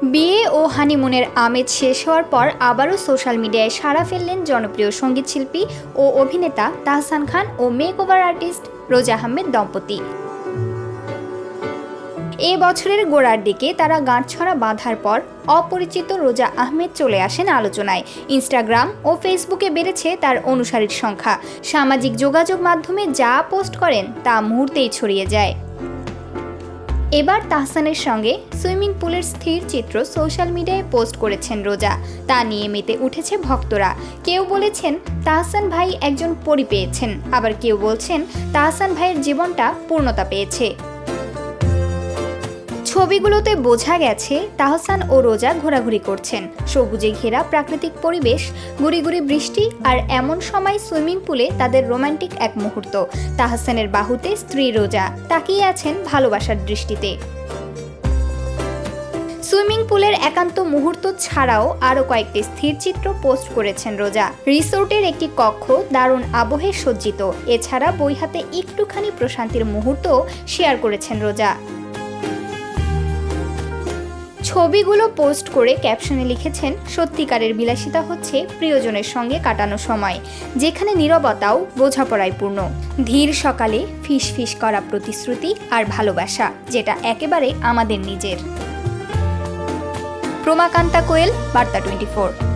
বিয়ে ও হানিমুনের আমেজ শেষ হওয়ার পর আবারও সোশ্যাল মিডিয়ায় সাড়া ফেললেন জনপ্রিয় সঙ্গীতশিল্পী ও অভিনেতা তাহসান খান ও মেকওভার আর্টিস্ট রোজা আহমেদ দম্পতি। এ বছরের গোড়ার দিকে তারা গাঁটছড়া বাঁধার পর অপরিচিত রোজা আহমেদ চলে আসেন আলোচনায়। ইনস্টাগ্রাম ও ফেসবুকে বেড়েছে তার অনুসারীর সংখ্যা। সামাজিক যোগাযোগ মাধ্যমে যা পোস্ট করেন তা মুহূর্তেই ছড়িয়ে যায়। এবার তাহসানের সঙ্গে সুইমিং পুলের স্থির চিত্র সোশ্যাল মিডিয়ায় পোস্ট করেছেন রোজা। তা নিয়ে মেতে উঠেছে ভক্তরা। কেউ বলেছেন তাহসান ভাই একজন পরী পেয়েছেন, আবার কেউ বলছেন তাহসান ভাইয়ের জীবনটা পূর্ণতা পেয়েছে। ছবিগুলোতে বোঝা গেছে তাহসান ও রোজা ঘোরাঘুরি করছেন। সবুজে ঘেরা প্রাকৃতিক পরিবেশ, গুড়ি গুড়ি বৃষ্টি, আর এমন সময় সুইমিং পুলে তাদের রোমান্টিক এক মুহূর্ত। তাহসানের বাহুতে স্ত্রী রোজা তাকিয়ে আছেন ভালোবাসার দৃষ্টিতে। সুইমিং পুলের একান্ত মুহূর্ত ছাড়াও আরও কয়েকটি স্থির চিত্র পোস্ট করেছেন রোজা। রিসোর্টের একটি কক্ষ দারুণ আবহে সজ্জিত। এছাড়া বই হাতে একটুখানি প্রশান্তির মুহূর্ত শেয়ার করেছেন রোজা। ছবিগুলো পোস্ট করে ক্যাপশনে লিখেছেন, সত্যিকারের বিলাসিতা হচ্ছে প্রিয়জনের সঙ্গে কাটানো সময়, যেখানে নীরবতাও বোঝাপড়ায় পূর্ণ। ধীর সকালে ফিস ফিস করা প্রতিশ্রুতি আর ভালোবাসা, যেটা একেবারে আমাদের নিজের। প্রমাকান্তা কোয়েল, বার্তা 24।